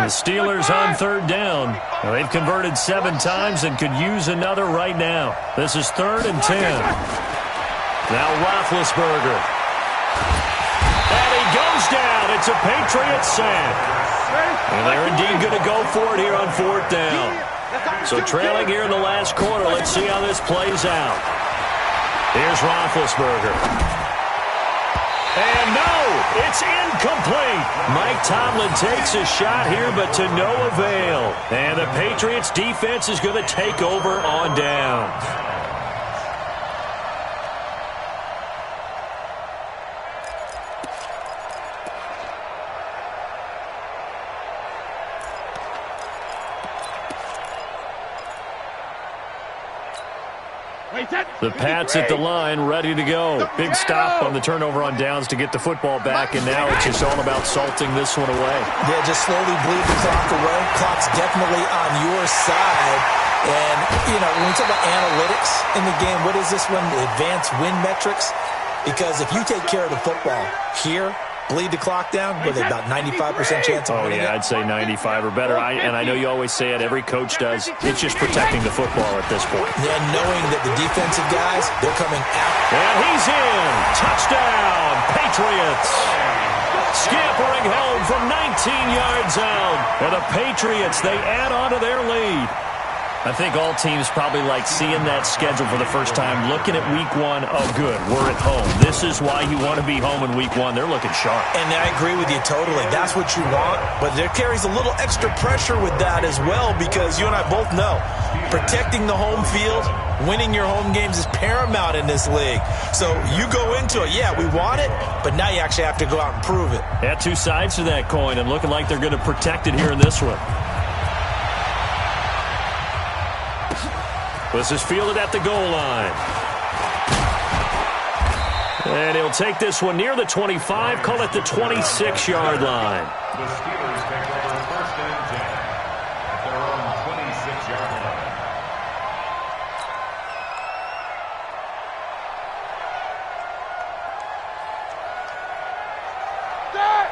The Steelers on third down. They've converted 7 times and could use another right now. This is 3rd and 10. Now Roethlisberger. And he goes down. It's a Patriots sack. And they're indeed going to go for it here on 4th down. So trailing here in the last quarter. Let's see how this plays out. Here's Roethlisberger. And no, it's incomplete. Mike Tomlin takes a shot here, but to no avail. And the Patriots defense is going to take over on downs. The Pats at the line, ready to go. Big stop on the turnover on downs to get the football back, and now it's just all about salting this one away. Yeah, just slowly bleed the clock away. Clock's definitely on your side. And, you know, when we talk about analytics in the game, what is this one? Advanced win metrics? Because if you take care of the football here, bleed the clock down, with about 95% chance of winning it. I'd say 95 or better. And I know you always say it, every coach does. It's just protecting the football at this point. Yeah, knowing that the defensive guys, they're coming out. And he's in. Touchdown, Patriots. Scampering home from 19 yards out. And the Patriots, they add on to their lead. I think all teams probably like seeing that schedule for the first time, looking at week 1. Oh, good, we're at home. This is why you want to be home in week 1. They're looking sharp. And I agree with you totally. That's what you want. But there carries a little extra pressure with that as well, because you and I both know protecting the home field, winning your home games is paramount in this league. So you go into it, yeah, we want it, but now you actually have to go out and prove it. Yeah, 2 sides to that coin, and looking like they're going to protect it here in this one. This is fielded at the goal line. And he'll take this one near the 25, call it the 26-yard line. The Steelers take over 1st and 10 at their own 26-yard line.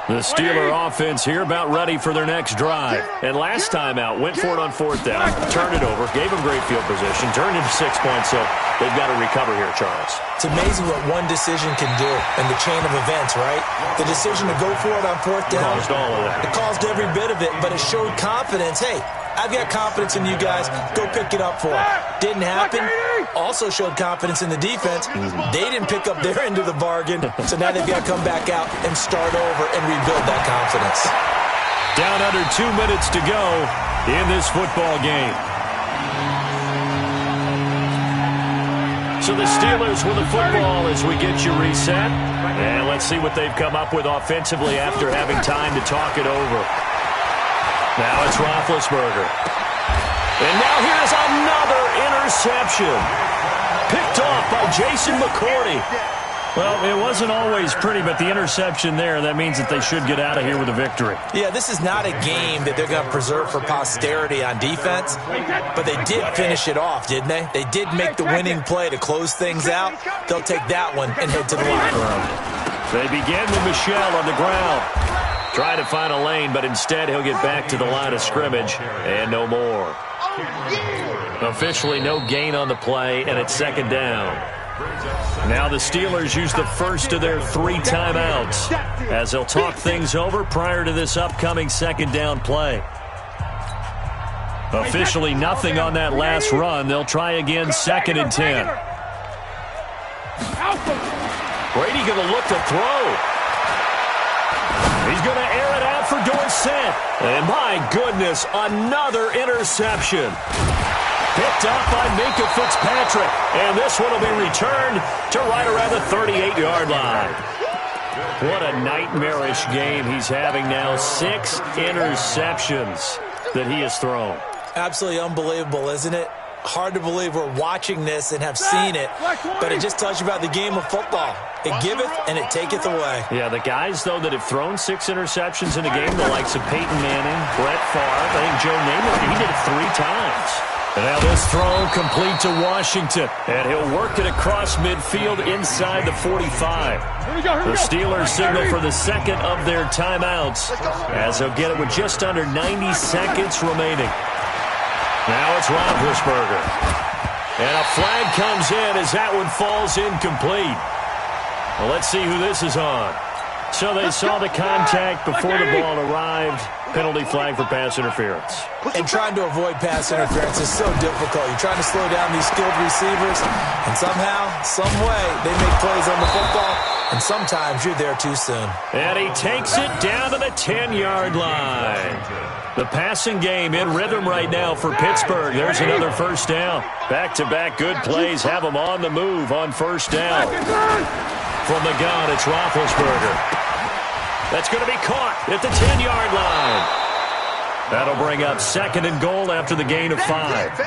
The Steeler offense here about ready for their next drive. And last time out, went for it on 4th down, turned it over, gave them great field position, turned into 6 points, so they've got to recover here, Charles. It's amazing what one decision can do in the chain of events, right? The decision to go for it on 4th down. Caused all of that. It caused every bit of it, but it showed confidence. Hey, I've got confidence in you guys. Go pick it up for them. Didn't happen. Also showed confidence in the defense. They didn't pick up their end of the bargain, so now they've got to come back out and start over and rebuild that confidence. Down under 2 minutes to go in this football game. So the Steelers with the football as we get you reset. And let's see what they've come up with offensively after having time to talk it over. Now it's Roethlisberger. And now here's another interception. Picked off by Jason McCourty. Well, it wasn't always pretty, but the interception there, that means that they should get out of here with a victory. Yeah, this is not a game that they're going to preserve for posterity on defense, but they did finish it off, didn't they? They did make the winning play to close things out. They'll take that one and head to the locker room. They begin with Michel on the ground. Trying to find a lane, but instead he'll get back to the line of scrimmage and no more. Officially no gain on the play, and it's 2nd down. Now the Steelers use the first of their 3 timeouts as they'll talk things over prior to this upcoming 2nd down play. Officially nothing on that last run. They'll try again 2nd and 10. Brady going to look to throw. He's going to air it out for Dorsett. And my goodness, another interception. Picked up by Minka Fitzpatrick. And this one will be returned to right around the 38-yard line. What a nightmarish game he's having now. 6 interceptions that he has thrown. Absolutely unbelievable, isn't it? hard to believe we're watching this and have seen it, but it just tells you about the game of football. It giveth and it taketh away. Yeah, the guys, though, that have thrown 6 interceptions in a game, the likes of Peyton Manning, Brett Favre, I think Joe Namath, he did it 3 times. And now this throw complete to Washington, and he'll work it across midfield inside the 45. The Steelers signal for the second of their timeouts, as they'll get it with just under 90 seconds remaining. Now it's Roethlisberger. And a flag comes in as that one falls incomplete. Well, let's see who this is on. So they saw the contact before the ball arrived. Penalty flag for pass interference. And trying to avoid pass interference is so difficult. You're trying to slow down these skilled receivers, and somehow, some way, they make plays on the football, and sometimes you're there too soon. And he takes it down to the 10-yard line. The passing game in rhythm right now for Pittsburgh. There's another first down. Back-to-back good plays have them on the move on first down. From the gun, it's Roethlisberger. That's going to be caught at the 10-yard line. That'll bring up 2nd and goal after the gain of 5.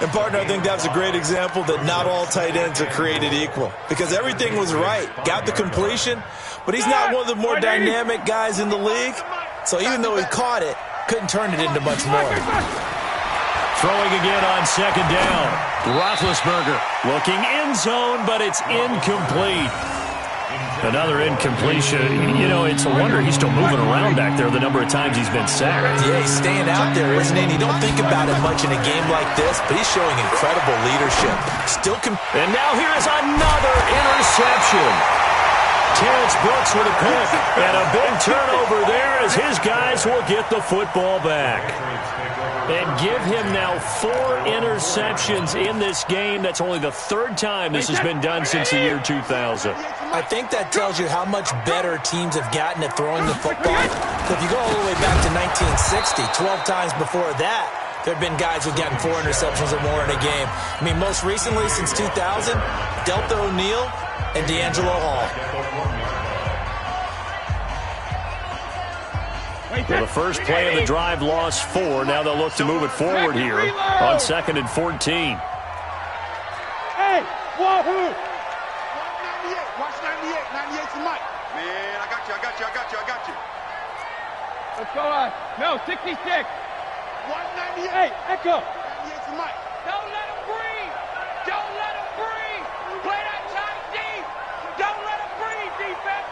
And, partner, I think that's a great example that not all tight ends are created equal, because everything was right. Got the completion, but he's not one of the more dynamic guys in the league. So even though he caught it, couldn't turn it into much more. Throwing again on 2nd down. Roethlisberger looking end zone, but it's incomplete. Another incompletion. You know, it's a wonder he's still moving around back there the number of times he's been sacked. Yeah, he's staying out there, isn't he? And you don't think about it much in a game like this, but he's showing incredible leadership. And now here is another interception. Terrence Brooks with a pick. And a big turnover there as his guys will get the football back. And give him now 4 interceptions in this game. That's only the 3rd time this has been done since the year 2000. I think that tells you how much better teams have gotten at throwing the football. So if you go all the way back to 1960, 12 times before that, there have been guys who've gotten 4 interceptions or more in a game. I mean, most recently, since 2000, Delta O'Neal and D'Angelo Hall. Well, the first play of the drive lost 4. Now they'll look to move it forward here on 2nd and 14. Hey, wahoo! 98, watch 98, 98 to Mike. Man, I got you. Let's go on. No, 66. 198. Hey, Echo. 98 to Mike. Don't let him breathe. Play that tight deep. Don't let him breathe, defense.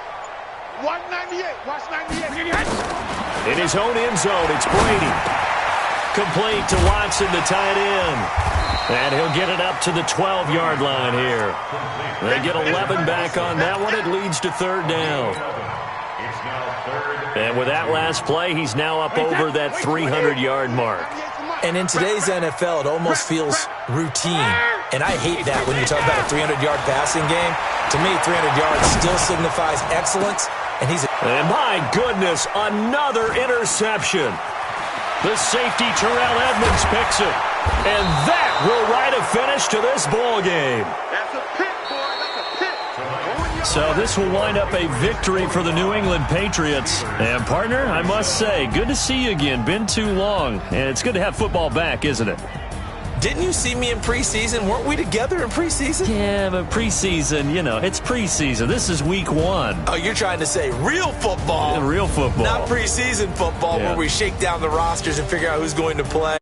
198, watch 98. In his own end zone, it's Brady. Complete to Watson, the tight end. And he'll get it up to the 12-yard line here. They get 11 back on that one. It leads to 3rd down. And with that last play, he's now up over that 300-yard mark. And in today's NFL, it almost feels routine. And I hate that when you talk about a 300-yard passing game. To me, 300 yards still signifies excellence. And my goodness, another interception. The safety, Terrell Edmonds, picks it. And that will write a finish to this ball game. That's a pick, boy. That's a pick. So this will wind up a victory for the New England Patriots. And, partner, I must say, good to see you again. Been too long. And it's good to have football back, isn't it? Didn't you see me in preseason? Weren't we together in preseason? Yeah, but preseason, you know, it's preseason. This is week 1. Oh, you're trying to say real football. Real football. Not preseason football where we shake down the rosters and figure out who's going to play.